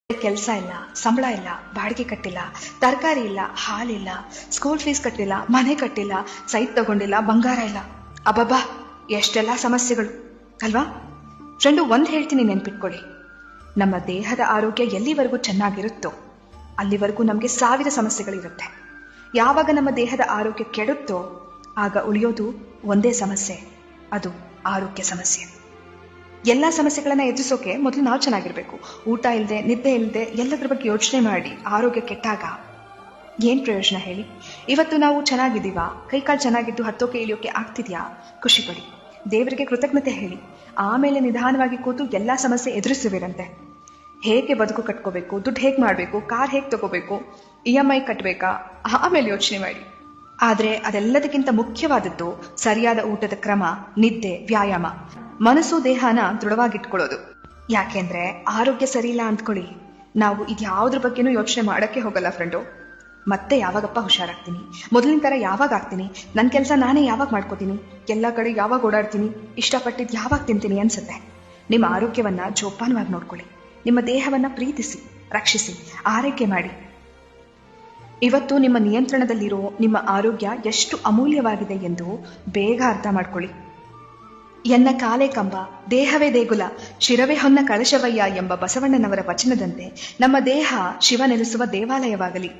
ಕೆಲಸ ಇಲ್ಲ, ಸಂಬಳ ಇಲ್ಲ, ಬಾಡಿಗೆ ಕಟ್ಟಿಲ್ಲ, ತರಕಾರಿ ಇಲ್ಲ, ಹಾಲಿಲ್ಲ, ಸ್ಕೂಲ್ ಫೀಸ್ ಕಟ್ಟಿಲ್ಲ, ಮನೆ ಕಟ್ಟಿಲ್ಲ, ಸೈಟ್ ತಗೊಂಡಿಲ್ಲ, ಬಂಗಾರ ಇಲ್ಲ. ಅಬ್ಬಬ್ಬಾ, ಎಷ್ಟೆಲ್ಲ ಸಮಸ್ಯೆಗಳು ಅಲ್ವಾ? ಫ್ರೆಂಡು, ಒಂದು ಹೇಳ್ತೀನಿ, ನೆನ್ಪಿಟ್ಕೊಳ್ಳಿ. ನಮ್ಮ ದೇಹದ ಆರೋಗ್ಯ ಎಲ್ಲಿವರೆಗೂ ಚೆನ್ನಾಗಿರುತ್ತೋ ಅಲ್ಲಿವರೆಗೂ ನಮಗೆ 1000 ಸಮಸ್ಯೆಗಳಿರುತ್ತೆ. ಯಾವಾಗ ನಮ್ಮ ದೇಹದ ಆರೋಗ್ಯ ಕೆಡುತ್ತೋ ಆಗ ಉಳಿಯೋದು ಒಂದೇ ಸಮಸ್ಯೆ, ಅದು ಆರೋಗ್ಯ ಸಮಸ್ಯೆ. ಎಲ್ಲ ಸಮಸ್ಯೆಗಳನ್ನ ಎದುರಿಸೋಕೆ ಮೊದಲು ನಾವು ಚೆನ್ನಾಗಿರ್ಬೇಕು. ಊಟ ಇಲ್ಲದೆ, ನಿದ್ದೆ ಇಲ್ಲದೆ, ಎಲ್ಲದರ ಬಗ್ಗೆ ಯೋಚನೆ ಮಾಡಿ ಆರೋಗ್ಯ ಕೆಟ್ಟಾಗ ಏನ್ ಪ್ರಯೋಜನ ಹೇಳಿ? ಇವತ್ತು ನಾವು ಚೆನ್ನಾಗಿದ್ದೀವಾ? ಕೈಕಾಲು ಚೆನ್ನಾಗಿದ್ದು ಹತ್ತೋಕೆ ಇಳಿಯೋಕೆ ಆಗ್ತಿದ್ಯಾ? ಖುಷಿ ಪಡಿ, ದೇವರಿಗೆ ಕೃತಜ್ಞತೆ ಹೇಳಿ. ಆಮೇಲೆ ನಿಧಾನವಾಗಿ ಕೂತು ಎಲ್ಲ ಸಮಸ್ಯೆ ಎದುರಿಸುವಿರಂತೆ. ಹೇಗೆ ಬದುಕು ಕಟ್ಕೋಬೇಕು, ದುಡ್ಡು ಹೇಗೆ ಮಾಡಬೇಕು, ಕಾರ್ ಹೇಗೆ ತಗೋಬೇಕು, EMI ಕಟ್ಟಬೇಕಾ, ಆಮೇಲೆ ಯೋಚನೆ ಮಾಡಿ. ಆದರೆ ಅದೆಲ್ಲದಕ್ಕಿಂತ ಮುಖ್ಯವಾದದ್ದು ಸರಿಯಾದ ಊಟದ ಕ್ರಮ, ನಿದ್ದೆ, ವ್ಯಾಯಾಮ, ಮನಸ್ಸು ದೇಹನ ದೃಢವಾಗಿಟ್ಕೊಳ್ಳೋದು. ಯಾಕೆಂದ್ರೆ ಆರೋಗ್ಯ ಸರಿ ಇಲ್ಲ ಅಂದ್ಕೊಳ್ಳಿ, ನಾವು ಇದ್ಯಾವುದ್ರ ಬಗ್ಗೆನೂ ಯೋಚನೆ ಮಾಡಕ್ಕೆ ಹೋಗಲ್ಲ ಫ್ರೆಂಡು. ಮತ್ತೆ ಯಾವಾಗಪ್ಪ ಹುಷಾರಾಗ್ತೀನಿ, ಮೊದಲಿನ ಥರ ಯಾವಾಗ ಆಗ್ತೀನಿ, ನನ್ನ ಕೆಲಸ ನಾನೇ ಯಾವಾಗ ಮಾಡ್ಕೋತೀನಿ, ಎಲ್ಲ ಕಡೆ ಯಾವಾಗ ಓಡಾಡ್ತೀನಿ, ಇಷ್ಟಪಟ್ಟಿದ್ದು ಯಾವಾಗ ತಿಂತೀನಿ ಅನ್ಸುತ್ತೆ. ನಿಮ್ಮ ಆರೋಗ್ಯವನ್ನ ಜೋಪಾನವಾಗಿ ನೋಡ್ಕೊಳ್ಳಿ. ನಿಮ್ಮ ದೇಹವನ್ನ ಪ್ರೀತಿಸಿ, ರಕ್ಷಿಸಿ, ಆರೈಕೆ ಮಾಡಿ. ಇವತ್ತು ನಿಮ್ಮ ನಿಯಂತ್ರಣದಲ್ಲಿರೋ ನಿಮ್ಮ ಆರೋಗ್ಯ ಎಷ್ಟು ಅಮೂಲ್ಯವಾಗಿದೆ ಎಂದು ಬೇಗ ಅರ್ಥ ಮಾಡ್ಕೊಳ್ಳಿ. ಎನ್ನ ಕಾಲೇ ಕಂಬ, ದೇಹವೇ ದೇಗುಲ, ಶಿರವೇ ಹೊನ್ನ ಕಳಶವಯ್ಯ ಎಂಬ ಬಸವಣ್ಣನವರ ವಚನದಂತೆ ನಮ್ಮ ದೇಹ ಶಿವ ನೆಲೆಸುವ ದೇವಾಲಯವಾಗಲಿ,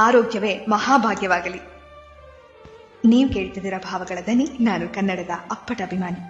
ಆರೋಗ್ಯವೇ ಮಹಾಭಾಗ್ಯವಾಗಲಿ. ನೀವು ಕೇಳ್ತಿದ್ದೀರಾ ಭಾವಗಳ ದನಿ. ನಾನು ಕನ್ನಡದ ಅಪ್ಪಟ ಅಭಿಮಾನಿ.